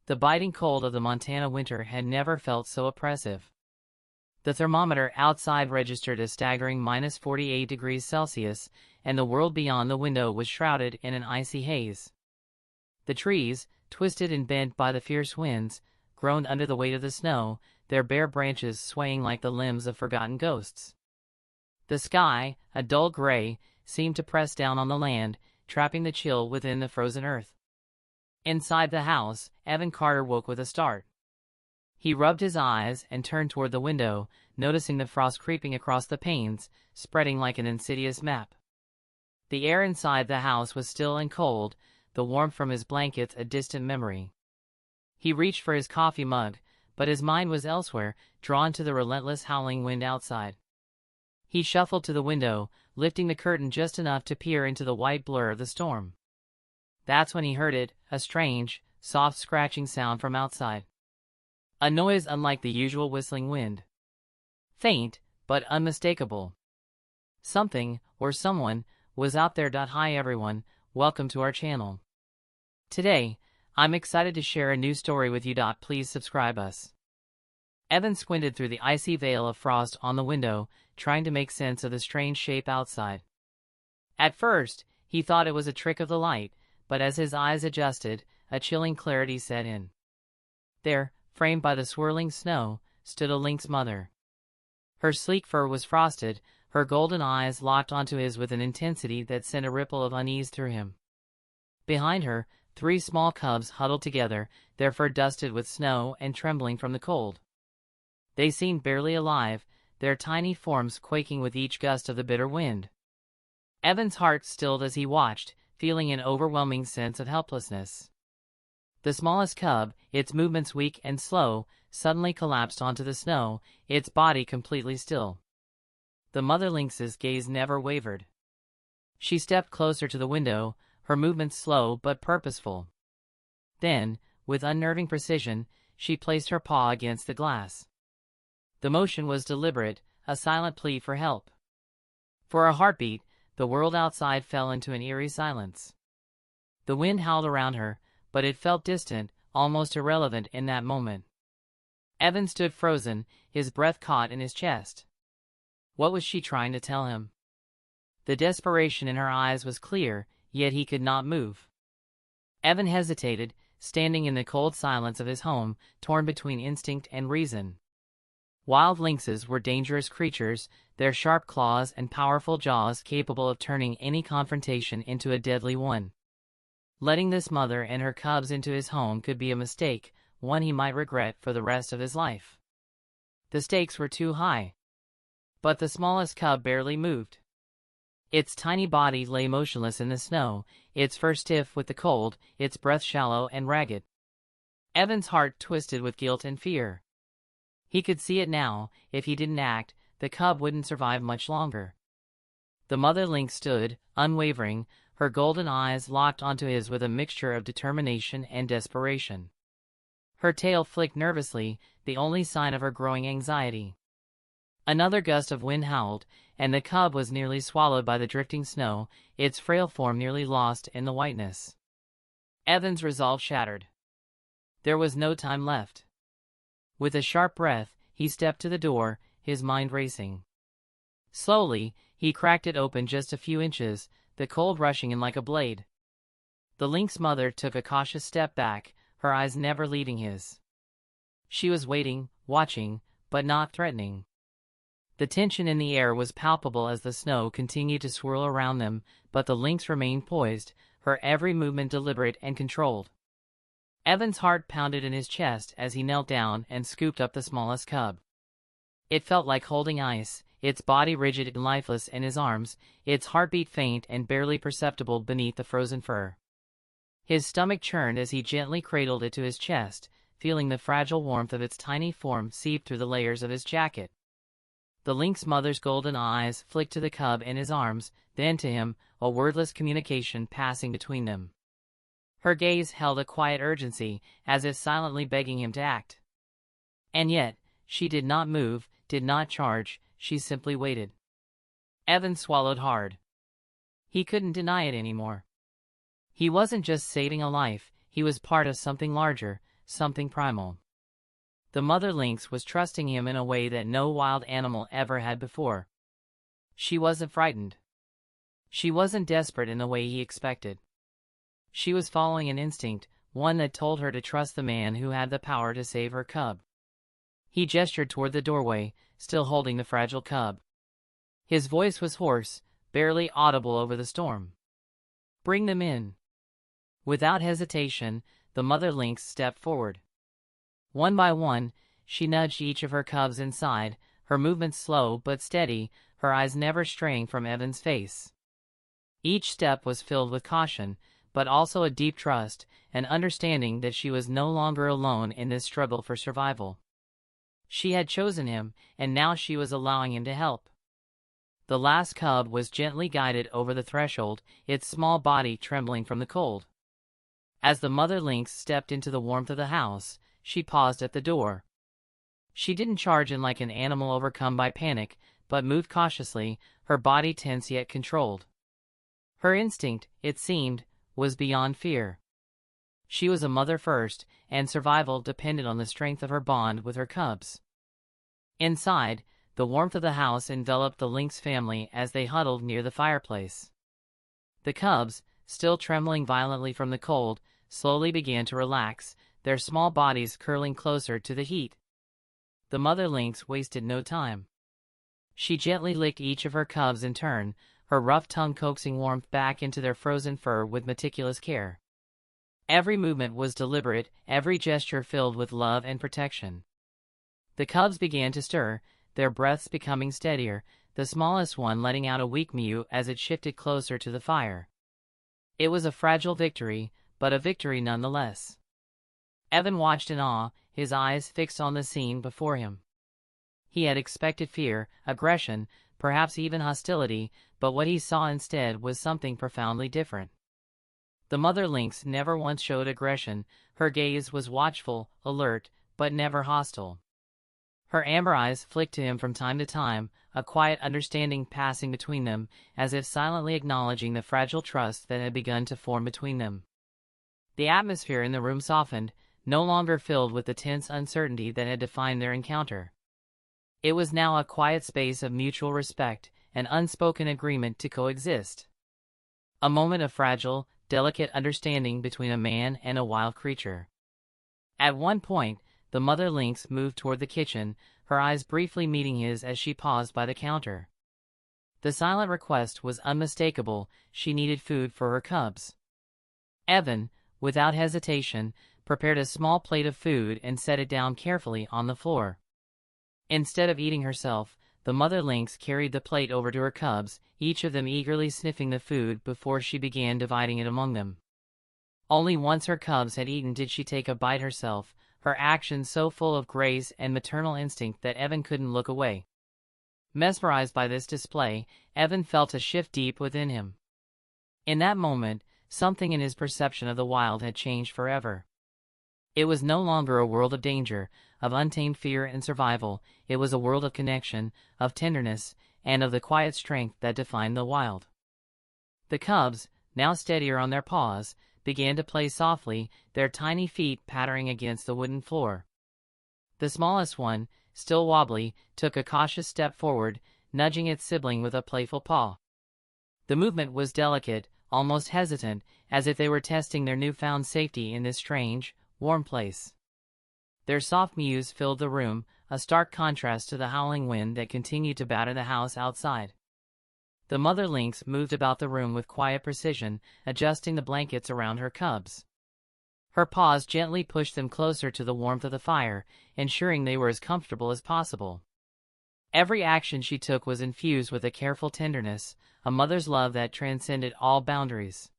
The biting cold of the Montana winter had never felt so oppressive. The thermometer outside registered a staggering -48 degrees Celsius, and the world beyond the window was shrouded in an icy haze. The trees, twisted and bent by the fierce winds, groaned under the weight of the snow, their bare branches swaying like the limbs of forgotten ghosts. The sky, a dull gray, seemed to press down on the land, trapping the chill within the frozen earth. Inside the house, Evan Carter woke with a start. He rubbed his eyes and turned toward the window, noticing the frost creeping across the panes, spreading like an insidious map. The air inside the house was still and cold, the warmth from his blankets a distant memory. He reached for his coffee mug, but his mind was elsewhere, drawn to the relentless howling wind outside. He shuffled to the window, lifting the curtain just enough to peer into the white blur of the storm. That's when he heard it, a strange, soft scratching sound from outside. A noise unlike the usual whistling wind. Faint, but unmistakable. Something, or someone, was out there. Hi everyone, welcome to our channel. Today, I'm excited to share a new story with you. Please subscribe us. Evan squinted through the icy veil of frost on the window, trying to make sense of the strange shape outside. At first, he thought it was a trick of the light, but as his eyes adjusted, a chilling clarity set in. There, framed by the swirling snow, stood a lynx mother. Her sleek fur was frosted, her golden eyes locked onto his with an intensity that sent a ripple of unease through him. Behind her, 3 small cubs huddled together, their fur dusted with snow and trembling from the cold. They seemed barely alive, their tiny forms quaking with each gust of the bitter wind. Evan's heart stilled as he watched, feeling an overwhelming sense of helplessness. The smallest cub, its movements weak and slow, suddenly collapsed onto the snow, its body completely still. The mother lynx's gaze never wavered. She stepped closer to the window, her movements slow but purposeful. Then, with unnerving precision, she placed her paw against the glass. The motion was deliberate, a silent plea for help. For a heartbeat, the world outside fell into an eerie silence. The wind howled around her, but it felt distant, almost irrelevant in that moment. Evan stood frozen, his breath caught in his chest. What was she trying to tell him? The desperation in her eyes was clear, yet he could not move. Evan hesitated, standing in the cold silence of his home, torn between instinct and reason. Wild lynxes were dangerous creatures, their sharp claws and powerful jaws capable of turning any confrontation into a deadly one. Letting this mother and her cubs into his home could be a mistake, one he might regret for the rest of his life. The stakes were too high. But the smallest cub barely moved. Its tiny body lay motionless in the snow, its fur stiff with the cold, its breath shallow and ragged. Evan's heart twisted with guilt and fear. He could see it now, if he didn't act, the cub wouldn't survive much longer. The mother lynx stood, unwavering, her golden eyes locked onto his with a mixture of determination and desperation. Her tail flicked nervously, the only sign of her growing anxiety. Another gust of wind howled, and the cub was nearly swallowed by the drifting snow, its frail form nearly lost in the whiteness. Evan's resolve shattered. There was no time left. With a sharp breath, he stepped to the door, his mind racing. Slowly, he cracked it open just a few inches, the cold rushing in like a blade. The lynx mother took a cautious step back, her eyes never leaving his. She was waiting, watching, but not threatening. The tension in the air was palpable as the snow continued to swirl around them, but the lynx remained poised, her every movement deliberate and controlled. Evan's heart pounded in his chest as he knelt down and scooped up the smallest cub. It felt like holding ice, its body rigid and lifeless in his arms, its heartbeat faint and barely perceptible beneath the frozen fur. His stomach churned as he gently cradled it to his chest, feeling the fragile warmth of its tiny form seep through the layers of his jacket. The lynx mother's golden eyes flicked to the cub in his arms, then to him, a wordless communication passing between them. Her gaze held a quiet urgency, as if silently begging him to act. And yet, she did not move, did not charge, she simply waited. Evan swallowed hard. He couldn't deny it anymore. He wasn't just saving a life, he was part of something larger, something primal. The mother lynx was trusting him in a way that no wild animal ever had before. She wasn't frightened. She wasn't desperate in the way he expected. She was following an instinct, one that told her to trust the man who had the power to save her cub. He gestured toward the doorway, still holding the fragile cub. His voice was hoarse, barely audible over the storm. "Bring them in." Without hesitation, the mother lynx stepped forward. One by one, she nudged each of her cubs inside, her movements slow but steady, her eyes never straying from Evan's face. Each step was filled with caution, but also a deep trust, an understanding that she was no longer alone in this struggle for survival. She had chosen him, and now she was allowing him to help. The last cub was gently guided over the threshold, its small body trembling from the cold. As the mother lynx stepped into the warmth of the house, she paused at the door. She didn't charge in like an animal overcome by panic, but moved cautiously, her body tense yet controlled. Her instinct, it seemed, was beyond fear. She was a mother first, and survival depended on the strength of her bond with her cubs. Inside, the warmth of the house enveloped the lynx family as they huddled near the fireplace. The cubs, still trembling violently from the cold, slowly began to relax, their small bodies curling closer to the heat. The mother lynx wasted no time. She gently licked each of her cubs in turn, her rough tongue coaxing warmth back into their frozen fur with meticulous care. Every movement was deliberate, every gesture filled with love and protection. The cubs began to stir, their breaths becoming steadier, the smallest one letting out a weak mew as it shifted closer to the fire. It was a fragile victory, but a victory nonetheless. Evan watched in awe, his eyes fixed on the scene before him. He had expected fear, aggression, perhaps even hostility, but what he saw instead was something profoundly different. The mother lynx never once showed aggression, her gaze was watchful, alert, but never hostile. Her amber eyes flicked to him from time to time, a quiet understanding passing between them, as if silently acknowledging the fragile trust that had begun to form between them. The atmosphere in the room softened, no longer filled with the tense uncertainty that had defined their encounter. It was now a quiet space of mutual respect, an unspoken agreement to coexist. A moment of fragile, delicate understanding between a man and a wild creature. At one point, the mother lynx moved toward the kitchen, her eyes briefly meeting his as she paused by the counter. The silent request was unmistakable, she needed food for her cubs. Evan, without hesitation, prepared a small plate of food and set it down carefully on the floor. Instead of eating herself, the mother lynx carried the plate over to her cubs, each of them eagerly sniffing the food before she began dividing it among them. Only once her cubs had eaten did she take a bite herself, her actions so full of grace and maternal instinct that Evan couldn't look away. Mesmerized by this display, Evan felt a shift deep within him. In that moment, something in his perception of the wild had changed forever. It was no longer a world of danger, of untamed fear and survival, it was a world of connection, of tenderness, and of the quiet strength that defined the wild. The cubs, now steadier on their paws, began to play softly, their tiny feet pattering against the wooden floor. The smallest one, still wobbly, took a cautious step forward, nudging its sibling with a playful paw. The movement was delicate, almost hesitant, as if they were testing their newfound safety in this strange, warm place. Their soft mews filled the room, a stark contrast to the howling wind that continued to batter the house outside. The mother lynx moved about the room with quiet precision, adjusting the blankets around her cubs. Her paws gently pushed them closer to the warmth of the fire, ensuring they were as comfortable as possible. Every action she took was infused with a careful tenderness, a mother's love that transcended all boundaries.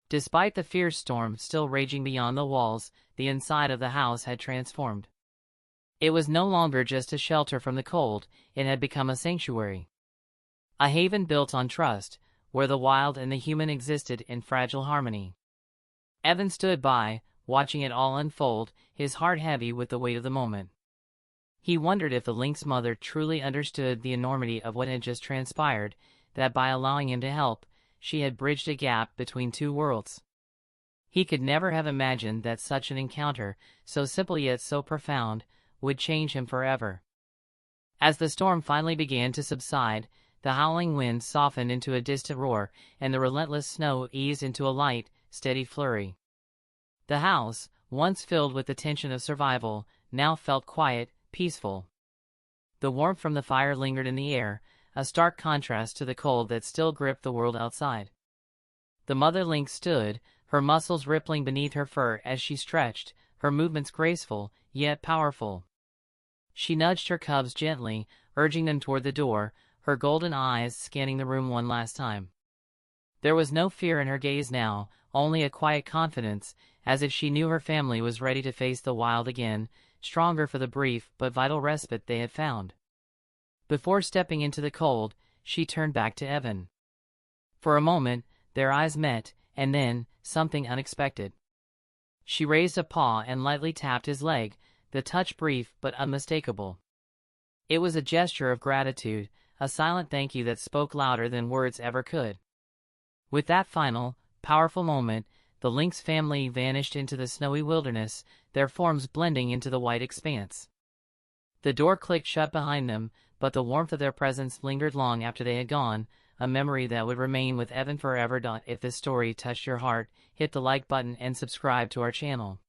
Despite the fierce storm still raging beyond the walls, the inside of the house had transformed. It was no longer just a shelter from the cold, it had become a sanctuary. A haven built on trust, where the wild and the human existed in fragile harmony. Evan stood by, watching it all unfold, his heart heavy with the weight of the moment. He wondered if the lynx mother truly understood the enormity of what had just transpired, that by allowing him to help, she had bridged a gap between two worlds. He could never have imagined that such an encounter, so simple yet so profound, would change him forever. As the storm finally began to subside, the howling wind softened into a distant roar, and the relentless snow eased into a light, steady flurry. The house, once filled with the tension of survival, now felt quiet, peaceful. The warmth from the fire lingered in the air, a stark contrast to the cold that still gripped the world outside. The mother lynx stood, her muscles rippling beneath her fur as she stretched, her movements graceful, yet powerful. She nudged her cubs gently, urging them toward the door, her golden eyes scanning the room one last time. There was no fear in her gaze now, only a quiet confidence, as if she knew her family was ready to face the wild again, stronger for the brief but vital respite they had found. Before stepping into the cold, she turned back to Evan. For a moment, their eyes met, and then, something unexpected. She raised a paw and lightly tapped his leg, the touch brief but unmistakable. It was a gesture of gratitude, a silent thank you that spoke louder than words ever could. With that final, powerful moment, the lynx family vanished into the snowy wilderness, their forms blending into the white expanse. The door clicked shut behind them, but the warmth of their presence lingered long after they had gone, a memory that would remain with Evan forever. If this story touched your heart, hit the like button and subscribe to our channel.